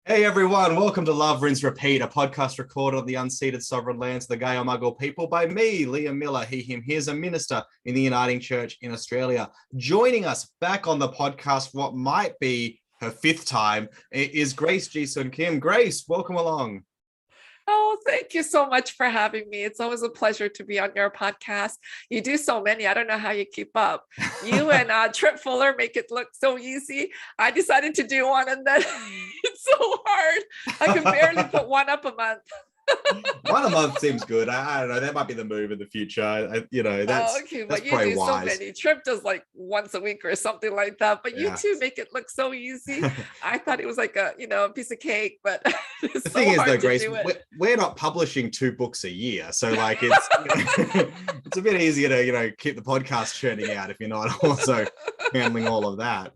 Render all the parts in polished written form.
Hey everyone, welcome to Love, Rinse, Repeat, a podcast recorded on the unceded sovereign lands of the Gay or Muggle people by me, Liam Miller, he, him, here's a minister in the Uniting Church in Australia. Joining us back on the podcast, what might be her fifth time, is Grace Ji-Sun Kim. Grace, welcome along. Oh, thank you so much for having me. It's always a pleasure to be on your podcast. You do so many. I don't know how you keep up. You and Trip Fuller make it look so easy. I decided to do one and then it's so hard. I can barely put one up a month. One a month seems good. I don't know. That might be the move in the future. That's okay, that's but you probably do wise. so many. Trip does like once a week or something like that. But Yeah. you two make it look so easy. I thought it was like a piece of cake, but it's The so thing is, hard though, to Grace, do it. we're not publishing 2 books a year, so like it's it's a bit easier to keep the podcast churning out if you're not also handling all of that.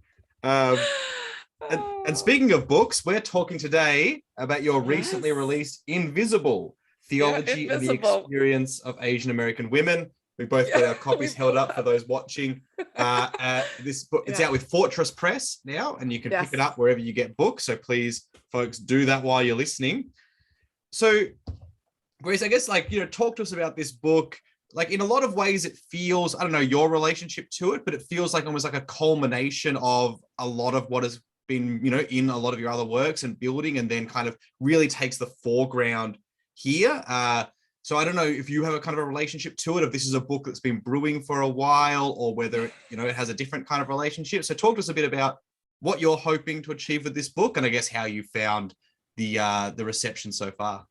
And speaking of books, we're talking today about your recently Yes. released Invisible: Theology of the Invisible. Experience of Asian American Women. We both got our copies held up for those watching. This book, it's out with Fortress Press now, and you can pick it up wherever you get books. So please, folks, do that while you're listening. So, Grace, I guess talk to us about this book. Like, in a lot of ways, it feels, I don't know, your relationship to it, but it feels like almost like a culmination of a lot of what has been, in a lot of your other works and building, and then kind of really takes the foreground here. So I don't know if you have a kind of a relationship to it, if this is a book that's been brewing for a while, or whether, it has a different kind of relationship. So talk to us a bit about what you're hoping to achieve with this book, and I guess how you found the reception so far.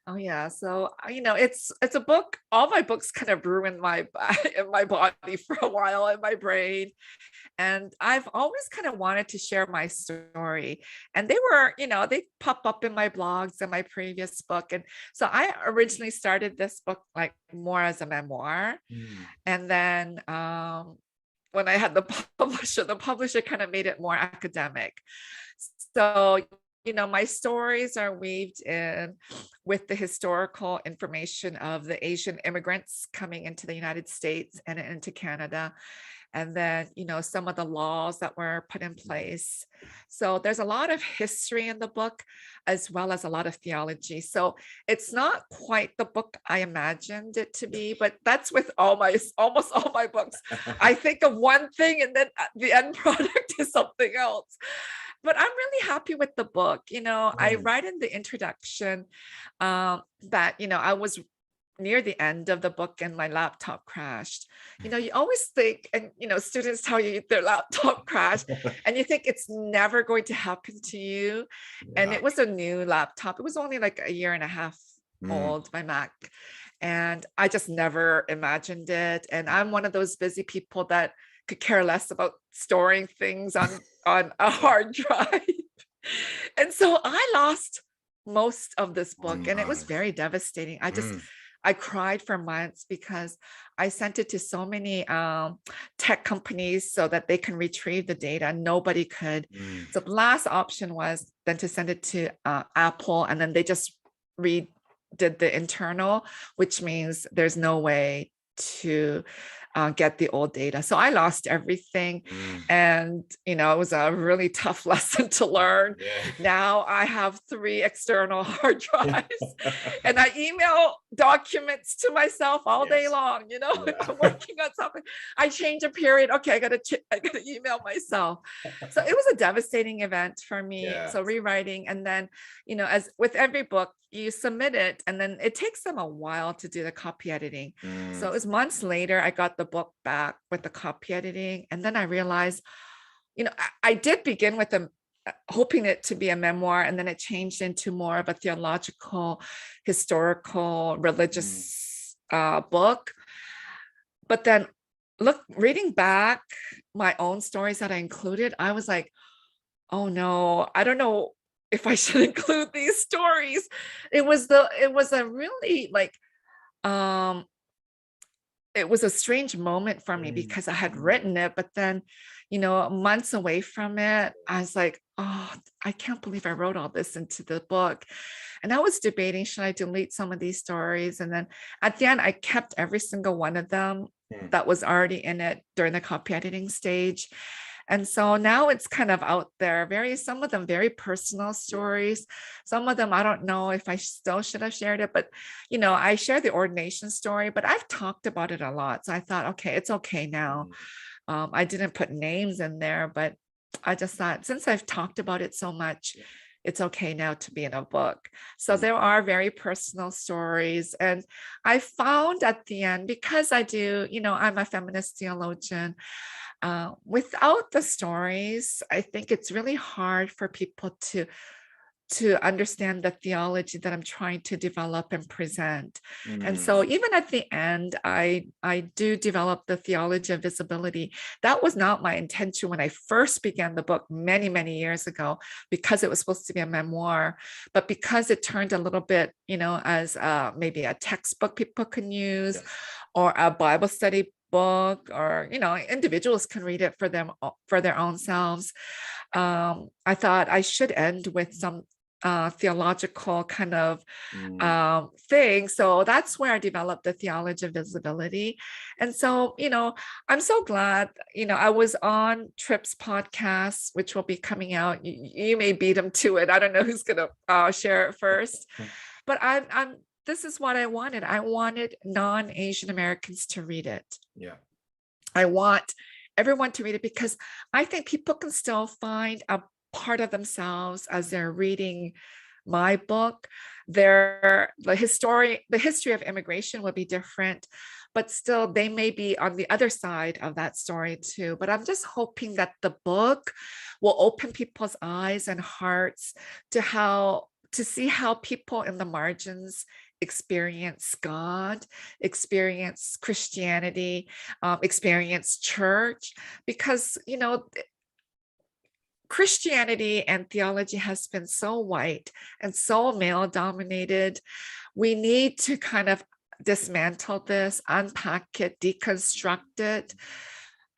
Oh yeah, so it's a book. All my books kind of brew in my body for a while, in my brain, and I've always kind of wanted to share my story. And they were, they pop up in my blogs and my previous book, and so I originally started this book like more as a memoir, and then when I had the publisher kind of made it more academic. So my stories are weaved in with the historical information of the Asian immigrants coming into the United States and into Canada. And then, some of the laws that were put in place. So there's a lot of history in the book, as well as a lot of theology. So it's not quite the book I imagined it to be, but that's with almost all my books. I think of one thing and then the end product is something else. But I'm really happy with the book. I write in the introduction that, I was near the end of the book and my laptop crashed. You always think, and, students tell you their laptop crashed and you think it's never going to happen to you. And it was a new laptop. It was only like a year and a half old, my Mac. And I just never imagined it. And I'm one of those busy people that could care less about storing things on a hard drive. And so I lost most of this book, and it was very devastating. I cried for months because I sent it to so many tech companies so that they can retrieve the data. Nobody could. So the last option was then to send it to Apple, and then they just redid the internal, which means there's no way to get the old data. So I lost everything. And, it was a really tough lesson to learn. Now I have 3 external hard drives and I email documents to myself all day long. If I'm working on something, I change a period. Okay, I gotta email myself. So it was a devastating event for me. So rewriting, and then, as with every book, you submit it and then it takes them a while to do the copy editing. So it was months later, I got the book back with the copy editing. And then I realized, I did begin with hoping it to be a memoir, and then it changed into more of a theological, historical, religious book. But then reading back my own stories that I included, I was like, oh no, I don't know if I should include these stories. It was a really it was a strange moment for me because I had written it, but then, months away from it, I was like, oh, I can't believe I wrote all this into the book. And I was debating, should I delete some of these stories? And then at the end, I kept every single one of them that was already in it during the copy editing stage. And so now it's kind of out there, some of them very personal stories. Some of them, I don't know if I still should have shared it, but, I share the ordination story, but I've talked about it a lot. So I thought, okay, it's okay now. I didn't put names in there, but I just thought, since I've talked about it so much, it's okay now to be in a book. So there are very personal stories. And I found at the end, because I'm a feminist theologian, without the stories, I think it's really hard for people to understand the theology that I'm trying to develop and present. And so even at the end, I do develop the theology of visibility. That was not my intention when I first began the book many, many years ago, because it was supposed to be a memoir. But because it turned a little bit, as maybe a textbook people can use, or a Bible study book, or individuals can read it for their own selves. I thought I should end with some theological kind of thing. So that's where I developed the Theology of Visibility. And so, I'm so glad, I was on Tripp's podcast, which will be coming out. You may beat him to it. I don't know who's going to share it first, but this is what I wanted. I wanted non-Asian Americans to read it. Yeah. I want everyone to read it, because I think people can still find a part of themselves as they're reading my book. The history of immigration will be different, but still they may be on the other side of that story too. But I'm just hoping that the book will open people's eyes and hearts to see how people in the margins experience God, experience Christianity, experience church, because, Christianity and theology has been so white and so male dominated. We need to kind of dismantle this, unpack it, deconstruct it.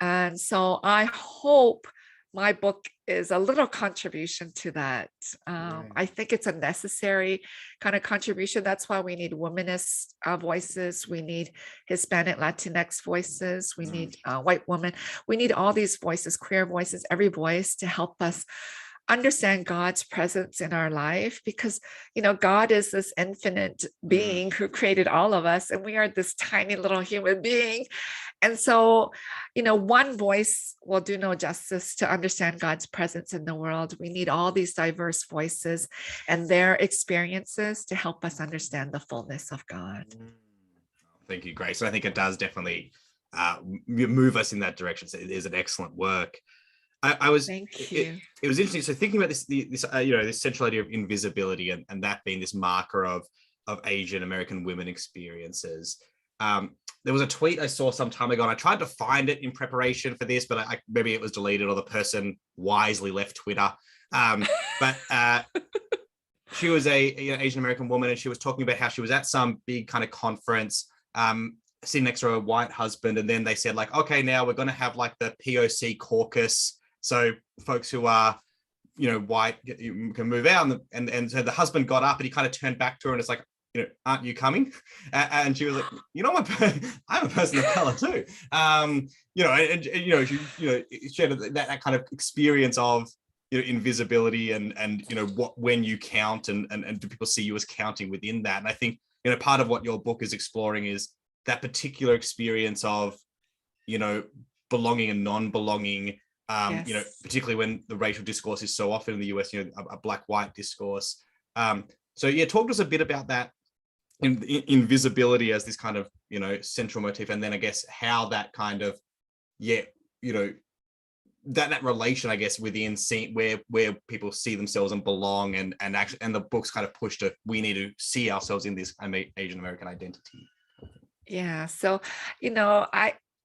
And so I hope my book is a little contribution to that. I think it's a necessary kind of contribution. That's why we need womanist voices. We need Hispanic, Latinx voices. We need white women. We need all these voices, queer voices, every voice to help us understand God's presence in our life, because, God is this infinite being who created all of us, and we are this tiny little human being. And so, one voice will do no justice to understand God's presence in the world. We need all these diverse voices and their experiences to help us understand the fullness of God. Thank you, Grace. I think it does definitely move us in that direction. So it is an excellent work. Thank you. It was interesting. So thinking about this central idea of invisibility and that being this marker of Asian American women experiences. There was a tweet I saw some time ago, and I tried to find it in preparation for this, but maybe it was deleted or the person wisely left Twitter. But she was a Asian American woman, and she was talking about how she was at some big kind of conference, sitting next to her white husband, and then they said, like, okay, now we're going to have like the POC caucus. So folks who are, white, you can move out. And so the husband got up and he kind of turned back to her and it's like, aren't you coming? And she was like, I'm a person of color too. She shared that kind of experience of, invisibility and when you count and do people see you as counting within that? And I think, part of what your book is exploring is that particular experience of, belonging and non-belonging. Yes. Particularly when the racial discourse is so often in the US, a black-white discourse. So yeah, talk to us a bit about that invisibility as this kind of, central motif, and then I guess how that kind of, that relation, I guess, within where people see themselves and belong, and actually, and the book's kind of push to, we need to see ourselves in this Asian American identity. Yeah. So,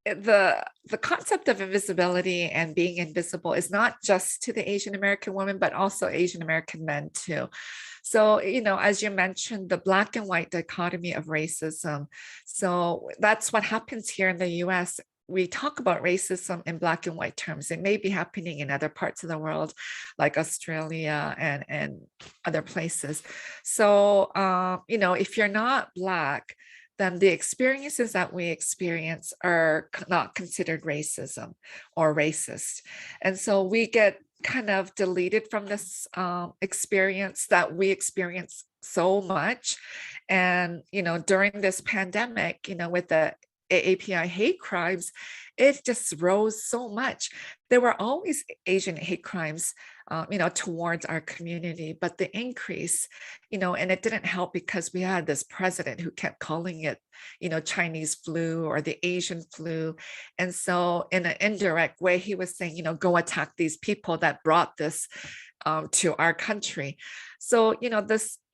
the concept of invisibility and being invisible is not just to the Asian American woman, but also Asian American men too. So, as you mentioned, the black and white dichotomy of racism. So that's what happens here in the US. We talk about racism in black and white terms. It may be happening in other parts of the world, like Australia and other places. So, if you're not Black, then the experiences that we experience are not considered racism or racist. And so we get kind of deleted from this experience that we experience so much. And, during this pandemic, with the AAPI hate crimes, it just rose so much. There were always Asian hate crimes, towards our community, but the increase, and it didn't help because we had this president who kept calling it, Chinese flu or the Asian flu. And so in an indirect way, he was saying, go attack these people that brought this to our country. So,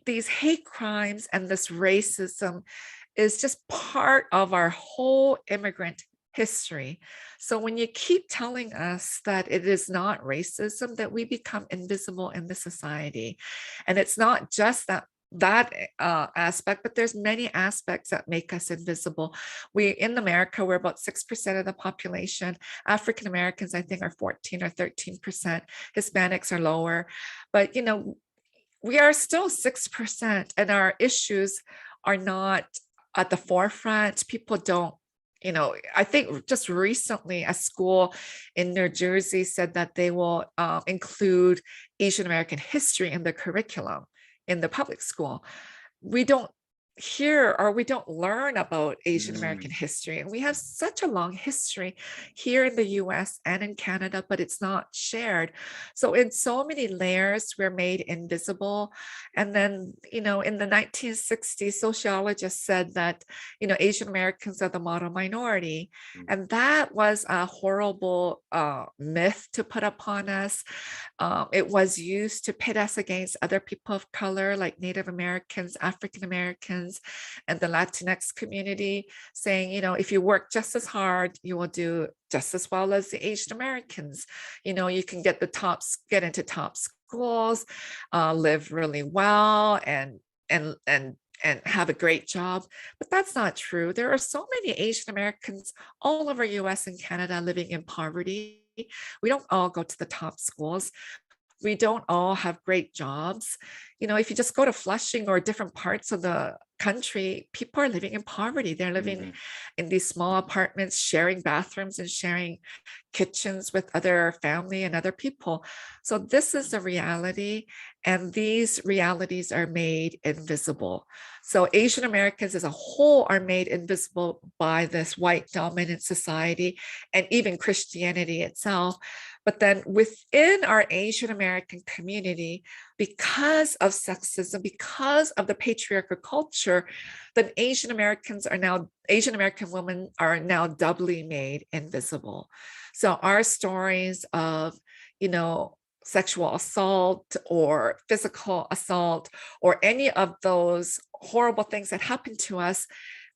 these hate crimes and this racism is just part of our whole immigrant history. So when you keep telling us that it is not racism, that we become invisible in the society. And it's not just that aspect, but there's many aspects that make us invisible. In America, we're about 6% of the population. African Americans, I think, are 14 or 13%. Hispanics are lower, but we are still 6%, and our issues are not at the forefront. People don't, I think just recently a school in New Jersey said that they will include Asian American history in the curriculum in the public school. We don't hear or we don't learn about Asian American history. And we have such a long history here in the US and in Canada, but it's not shared. So in so many layers, we're made invisible. And then, in the 1960s, sociologists said that, Asian Americans are the model minority. And that was a horrible myth to put upon us. It was used to pit us against other people of color, like Native Americans, African Americans, and the Latinx community, saying, if you work just as hard, you will do just as well as the Asian Americans. You can get into top schools, live really well, and have a great job. But that's not true. There are so many Asian Americans all over US and Canada living in poverty. We don't all go to the top schools. We don't all have great jobs. If you just go to Flushing or different parts of the country, people are living in poverty. They're living in these small apartments, sharing bathrooms and sharing kitchens with other family and other people. So this is the reality, and these realities are made invisible. So Asian Americans as a whole are made invisible by this white dominant society and even Christianity itself. But then within our Asian American community, because of sexism, because of the patriarchal culture, then Asian American women are now doubly made invisible. So our stories of, sexual assault or physical assault or any of those horrible things that happen to us,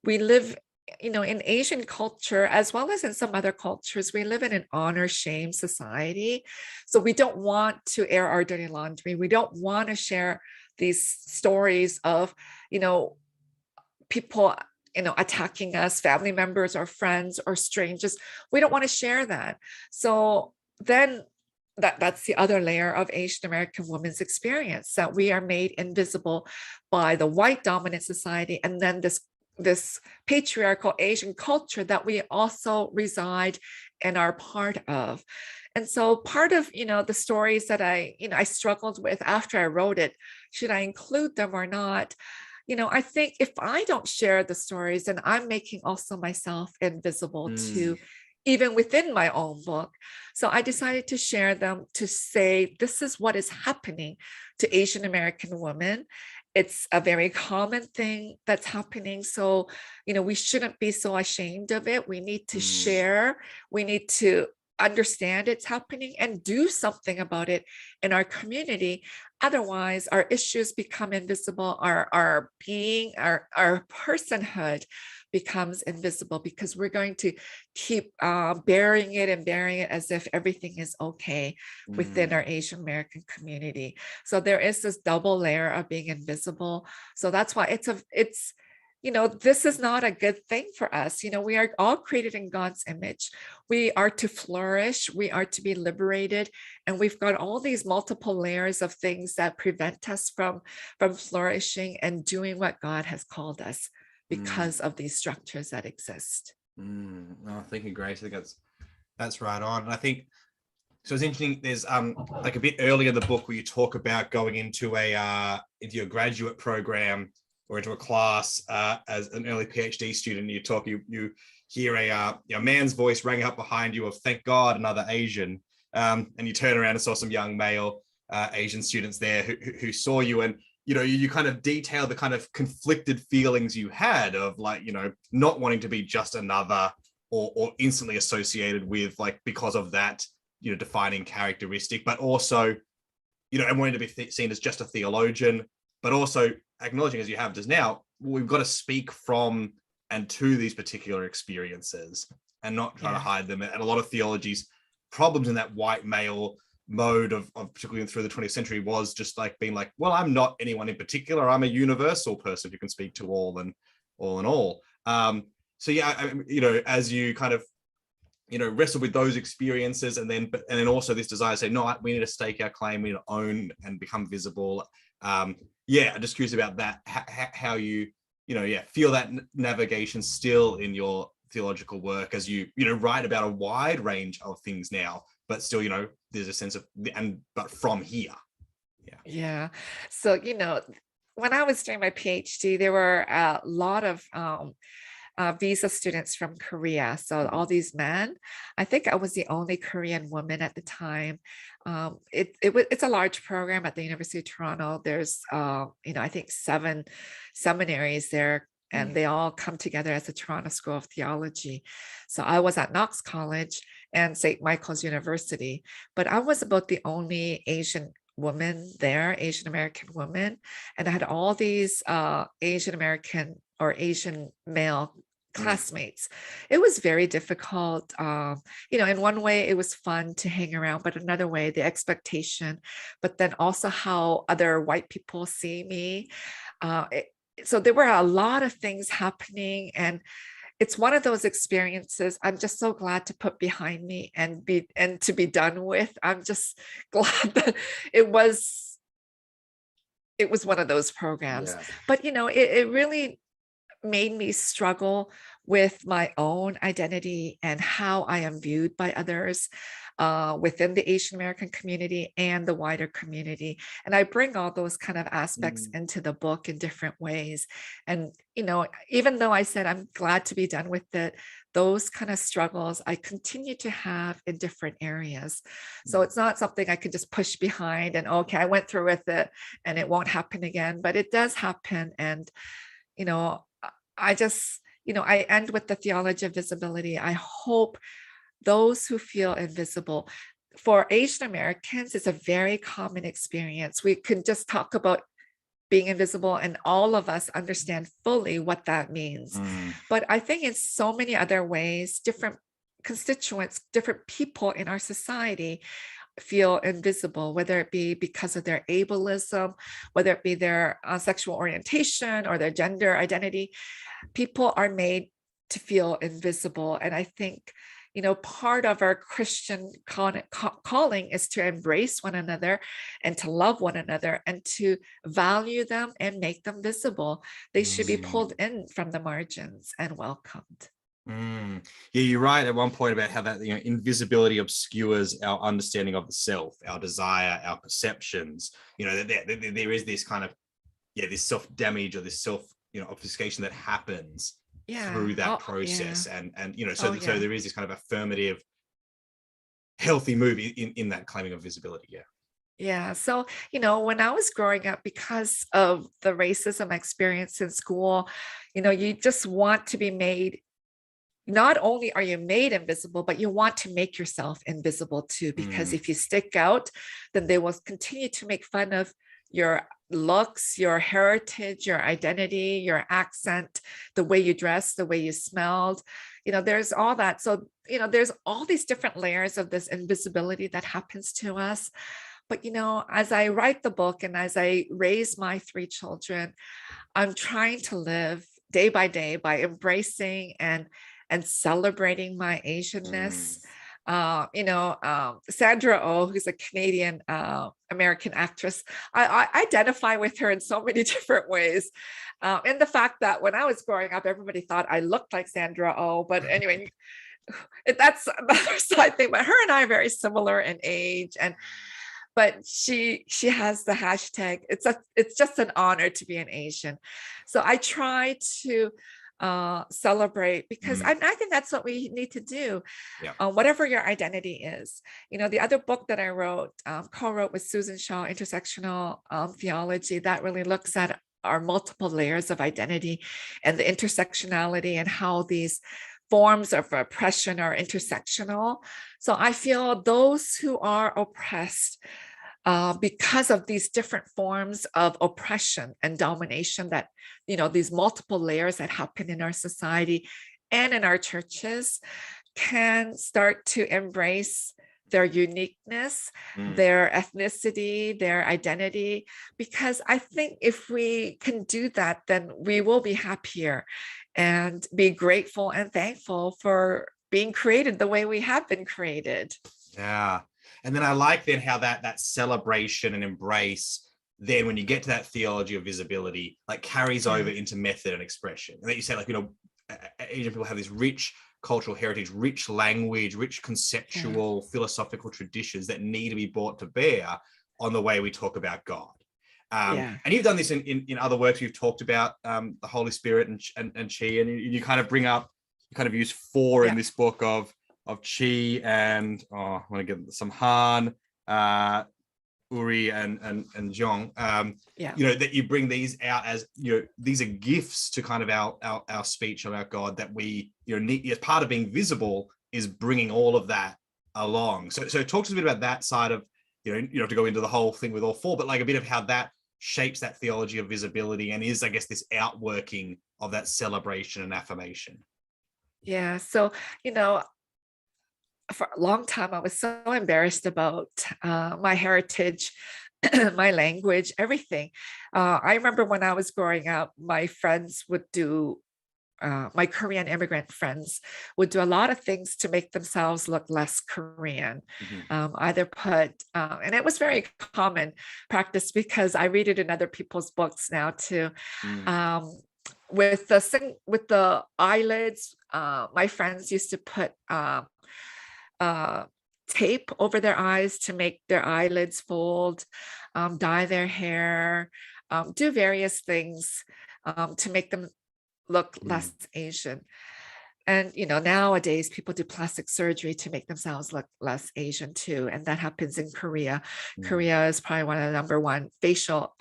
we live in Asian culture, as well as in some other cultures, we live in an honor shame society. So we don't want to air our dirty laundry. We don't want to share these stories of, people, attacking us, family members or friends or strangers. We don't want to share that. So then that's the other layer of Asian American women's experience, that we are made invisible by the white dominant society, and then this patriarchal Asian culture that we also reside and are part of. And so part of, the stories that I struggled with after I wrote it, should I include them or not? I think if I don't share the stories, then I'm making also myself invisible to even within my own book. So I decided to share them to say, this is what is happening to Asian American women. It's a very common thing that's happening. So, we shouldn't be so ashamed of it. We need to share. We need to understand it's happening and do something about it in our community. Otherwise, our issues become invisible. Our being, our personhood becomes invisible, because we're going to keep burying it as if everything is okay within our Asian American community. So there is this double layer of being invisible. So that's why it's this is not a good thing for us. We are all created in God's image. We are to flourish. We are to be liberated. And we've got all these multiple layers of things that prevent us from flourishing and doing what God has called us because of these structures that exist. No, thank you, Grace. I think that's right on. And I think so. It's interesting. There's like a bit earlier in the book where you talk about going into your graduate program or into a class as an early PhD student. You hear a man's voice rang out behind you of "Thank God, another Asian," and you turn around and saw some young male Asian students there who saw you, and you kind of detail the kind of conflicted feelings you had of like, not wanting to be just another or instantly associated with, like, because of that, defining characteristic, but also, and wanting to be seen as just a theologian, but also acknowledging, as you have just now, we've got to speak from and to these particular experiences and not try to hide them. And a lot of theology's problems in that white male mode of particularly through the 20th century was just like being like, well, I'm not anyone in particular, I'm a universal person who can speak to all and all. So yeah, as you kind of wrestle with those experiences, and then also this desire to say, no, we need to stake our claim, we need to own and become visible. I'm just curious about that, how you feel that navigation still in your theological work as you write about a wide range of things now, but still, there's a sense of, but from here. Yeah. So, when I was doing my PhD, there were a lot of visa students from Korea. So all these men, I think I was the only Korean woman at the time. It's a large program at the University of Toronto. There's, I think 7 seminaries there, and they all come together as the Toronto School of Theology. So I was at Knox College and St. Michael's University, but I was about the only Asian woman there, Asian American woman. And I had all these Asian American or Asian male classmates. It was very difficult. In one way it was fun to hang around, but another way, the expectation, but then also how other white people see me. So there were a lot of things happening, and it's one of those experiences I'm just so glad to put behind me and to be done with. I'm just glad that it was one of those programs. But it really made me struggle with my own identity and how I am viewed by others within the Asian American community and the wider community. And I bring all those kind of aspects into the book in different ways. And, even though I said I'm glad to be done with it, those kind of struggles I continue to have in different areas. So it's not something I could just push behind and, okay, I went through with it and it won't happen again, but it does happen. And, I just, I end with the theology of visibility. I hope those who feel invisible, for Asian Americans, it's a very common experience. We can just talk about being invisible and all of us understand fully what that means. But I think in so many other ways, different constituents, different people in our society feel invisible, whether it be because of their ableism, whether it be their sexual orientation or their gender identity. People are made to feel invisible. And I think, part of our Christian calling is to embrace one another and to love one another and to value them and make them visible. They should be pulled in from the margins and welcomed. Yeah, you're right at one point about how that invisibility obscures our understanding of the self, our desire, our perceptions. There is this kind of this self-damage or this self obfuscation that happens through that process. And so there is this kind of affirmative, healthy move in that claiming of visibility. Yeah. So, when I was growing up, because of the racism experience in school, you just want to be made. Not only are you made invisible, but you want to make yourself invisible too, because if you stick out, then they will continue to make fun of your looks, your heritage, your identity, your accent, the way you dress, the way you smelled. There's all that. So, there's all these different layers of this invisibility that happens to us. But, as I write the book and as I raise my 3 children, I'm trying to live day by day by embracing and celebrating my Asianness. Sandra Oh, who's a Canadian American actress, I identify with her in so many different ways. And the fact that when I was growing up, everybody thought I looked like Sandra Oh, but anyway, that's another side thing. But her and I are very similar in age, but she has the hashtag. It's just an honor to be an Asian. So I try to celebrate, because I think that's what we need to do. Yeah. Whatever your identity is. The other book that I wrote, co-wrote with Susan Shaw, Intersectional Theology, that really looks at our multiple layers of identity and the intersectionality and how these forms of oppression are intersectional. So I feel those who are oppressed because of these different forms of oppression and domination, that, these multiple layers that happen in our society and in our churches, can start to embrace their uniqueness, their ethnicity, their identity. Because I think if we can do that, then we will be happier and be grateful and thankful for being created the way we have been created. Yeah. And then I like then how that celebration and embrace, then when you get to that theology of visibility, like carries over into method and expression. And that you say, like, Asian people have this rich cultural heritage, rich language, rich conceptual, philosophical traditions that need to be brought to bear on the way we talk about God. And you've done this in other works. You've talked about the Holy Spirit and Chi, and you kind of bring up, you kind of use 4 in this book of Chi and I want to get some Han, Uri and Zhong. That you bring these out as, these are gifts to kind of our speech about God that we, need, as part of being visible, is bringing all of that along. So talk to us a bit about that side of, you don't have to go into the whole thing with all 4, but like a bit of how that shapes that theology of visibility and is, I guess, this outworking of that celebration and affirmation. Yeah. So, for a long time, I was so embarrassed about my heritage, my language, everything. I remember when I was growing up, my friends would do, my Korean immigrant friends would do a lot of things to make themselves look less Korean. Either put, and it was very common practice, because I read it in other people's books now too. With the eyelids, my friends used to put tape over their eyes to make their eyelids fold, dye their hair, do various things to make them look less Asian. And, nowadays people do plastic surgery to make themselves look less Asian too. And that happens in Korea. Korea is probably one of the #1 facial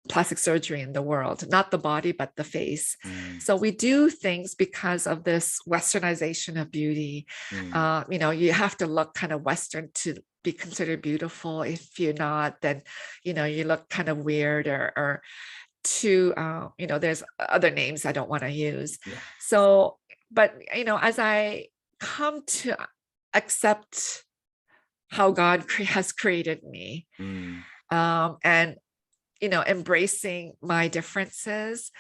plastic surgery in the world, not the body, but the face. So we do things because of this westernization of beauty. You have to look kind of Western to be considered beautiful. If you're not, then, you look kind of weird or too, there's other names I don't want to use. So, but, as I come to accept how God has created me, and embracing my differences,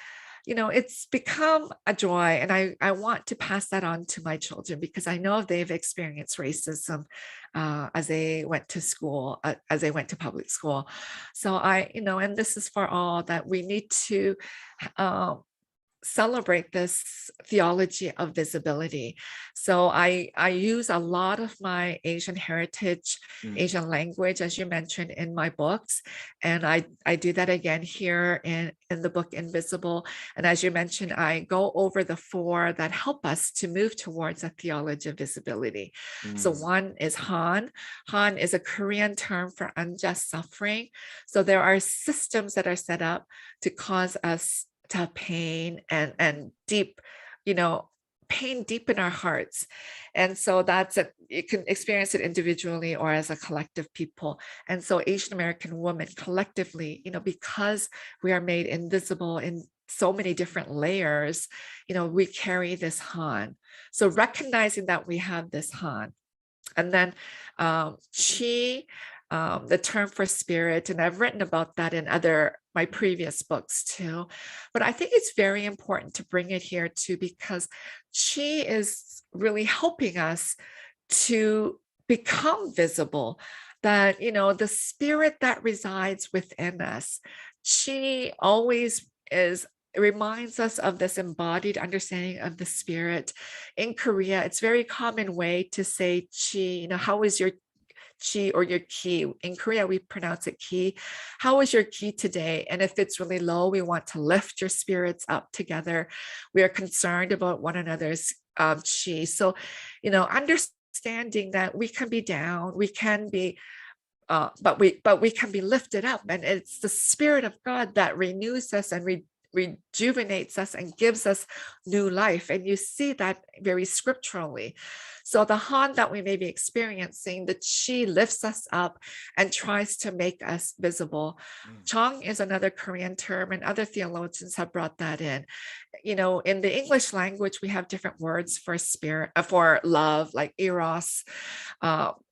it's become a joy. And I want to pass that on to my children, because I know they've experienced racism as they went to school, as they went to public school. So and this is for all, that we need to celebrate this theology of visibility. So I use a lot of my Asian heritage, Asian language, as you mentioned, in my books. And I do that again here in the book Invisible. And as you mentioned, I go over the 4 that help us to move towards a theology of visibility. So one is Han. Han is a Korean term for unjust suffering. So there are systems that are set up to cause us to have pain and deep, pain deep in our hearts. And so you can experience it individually or as a collective people. And so Asian American women collectively, because we are made invisible in so many different layers, we carry this Han. So recognizing that we have this Han. And then Chi, the term for spirit, and I've written about that in other my previous books too. But I think it's very important to bring it here too, because Chi is really helping us to become visible, that, the spirit that resides within us. Chi always is. It reminds us of this embodied understanding of the spirit. In Korea, it's very common way to say Chi, how is your Chi or your ki? In Korea, we pronounce it ki. How is your ki today? And if it's really low, we want to lift your spirits up together. We are concerned about one another's chi. So, understanding that we can be down, we can be but we can be lifted up, and it's the Spirit of God that renews us and rejuvenates us and gives us new life. And you see that very scripturally. So the Han that we may be experiencing, the Chi lifts us up and tries to make us visible. Chong is another Korean term, and other theologians have brought that in. In the English language, we have different words for spirit, for love, like eros.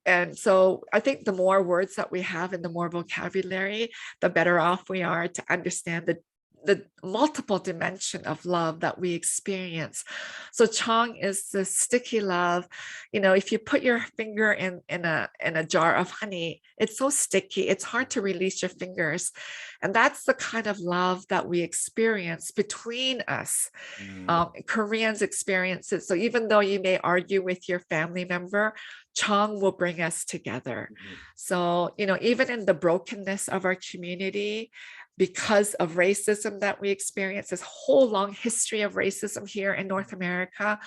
And so I think the more words that we have and the more vocabulary, the better off we are to understand the multiple dimension of love that we experience. So Chong is the sticky love. If you put your finger in a jar of honey, it's so sticky, it's hard to release your fingers. And that's the kind of love that we experience between us. Koreans experience it. So even though you may argue with your family member, Chong will bring us together. So, even in the brokenness of our community, because of racism that we experience, this whole long history of racism here in North America,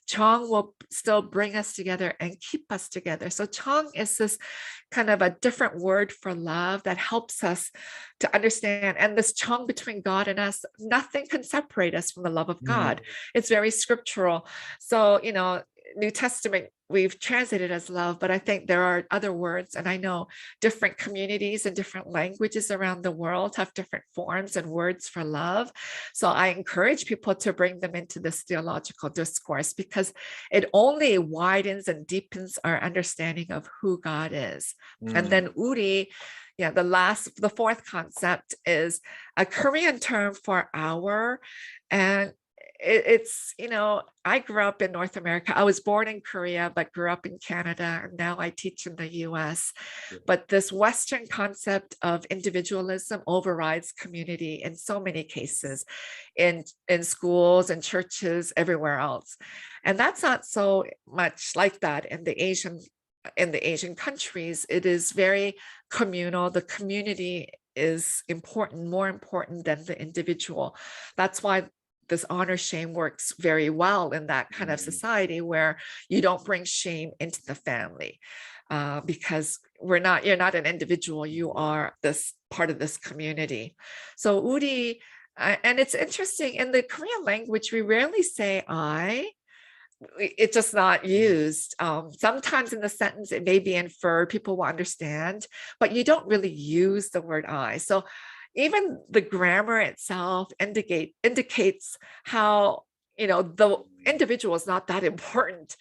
Chong will still bring us together and keep us together. So Chong is this kind of a different word for love that helps us to understand. And this Chong between God and us, nothing can separate us from the love of God. It's very scriptural. So, New Testament, we've translated as love, but I think there are other words, and I know different communities and different languages around the world have different forms and words for love. So I encourage people to bring them into this theological discourse, because it only widens and deepens our understanding of who God is. And then Uri, the fourth concept is a Korean term for hour. And it's, I grew up in North America. I was born in Korea, but grew up in Canada. And now I teach in the US. But this Western concept of individualism overrides community in so many cases, in schools and churches, everywhere else. And that's not so much like that in the Asian countries. It is very communal. The community is important, more important than the individual. That's why this honor shame works very well in that kind of society, where you don't bring shame into the family, because you're not an individual, you are this part of this community. So Uri, and it's interesting, in the Korean language, we rarely say I. It's just not used. Sometimes in the sentence, it may be inferred, people will understand, but you don't really use the word I. So even the grammar itself indicates how, the individual is not that important.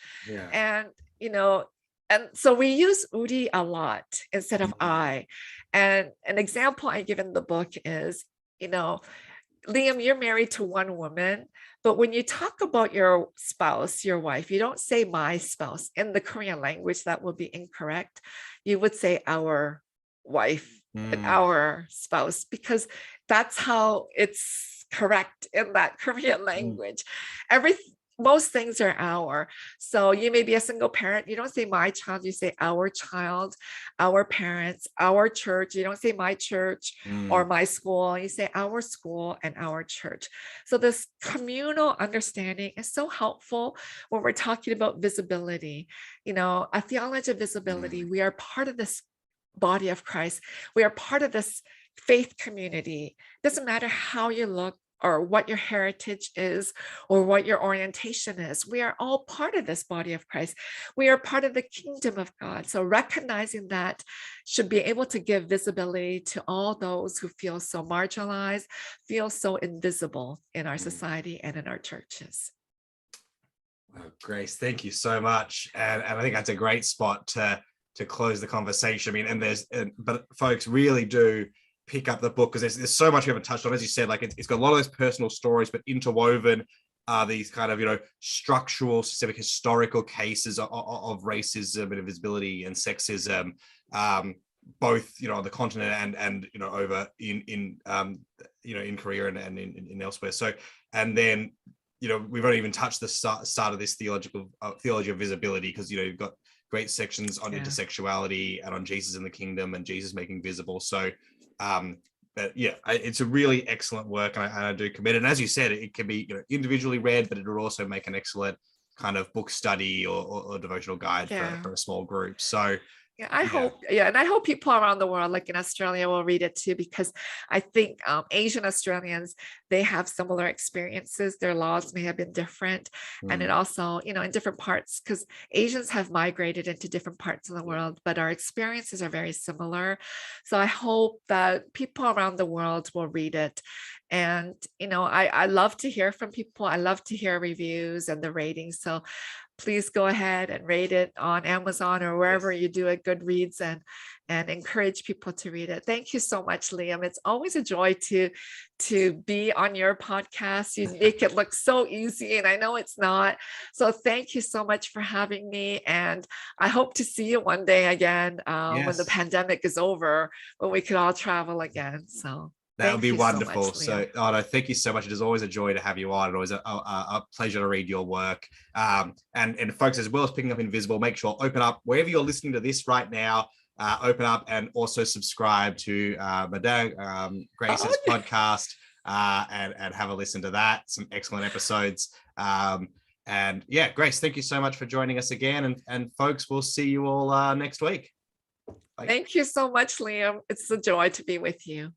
And, and so we use Uri a lot instead of I. And an example I give in the book is, Liam, you're married to one woman, but when you talk about your spouse, your wife, you don't say my spouse. In the Korean language, that would be incorrect. You would say our wife and our spouse, because that's how it's correct in that Korean language. Most things are our. So you may be a single parent, you don't say my child, you say our child, our parents, our church. You don't say my church or my school, you say our school and our church. So this communal understanding is so helpful when we're talking about visibility. A theology of visibility, we are part of this body of Christ. We are part of this faith community. It doesn't matter how you look or what your heritage is or what your orientation is. We are all part of this body of Christ. We are part of the kingdom of God. So recognizing that should be able to give visibility to all those who feel so marginalized, feel so invisible in our society and in our churches. Well, Grace, thank you so much. And I think that's a great spot to close the conversation. I mean, but folks, really do pick up the book, because there's so much we haven't touched on. As you said, like it's got a lot of those personal stories, but interwoven are these kind of, structural, specific historical cases of racism and invisibility and sexism, both, on the continent and over in Korea and in elsewhere. So, and then, we've only even touched the start of this theology of visibility, because, you've got great sections on intersexuality and on Jesus in the kingdom and Jesus making visible. So, but yeah, it's a really excellent work, and I do commend it. And as you said, it can be individually read, but it will also make an excellent kind of book study or devotional guide for a small group. So yeah, I hope, and I hope people around the world, like in Australia, will read it too, because I think Asian Australians, they have similar experiences. Their laws may have been different, and it also, in different parts, because Asians have migrated into different parts of the world, but our experiences are very similar. So I hope that people around the world will read it. And, I love to hear from people. I love to hear reviews and the ratings. So please go ahead and rate it on Amazon or wherever you do a good reads, and encourage people to read it. Thank you so much, Liam. It's always a joy to be on your podcast. You make it look so easy, and I know it's not. So thank you so much for having me. And I hope to see you one day again when the pandemic is over, when we could all travel again. So that would be wonderful. So, no, thank you so much. It is always a joy to have you on. It always a pleasure to read your work. And folks, as well as picking up Invisible, make sure open up wherever you're listening to this right now. Open up and also subscribe to Madame Grace's podcast and have a listen to that. Some excellent episodes. And yeah, Grace, thank you so much for joining us again. And folks, we'll see you all next week. Thank you so much, Liam. It's a joy to be with you.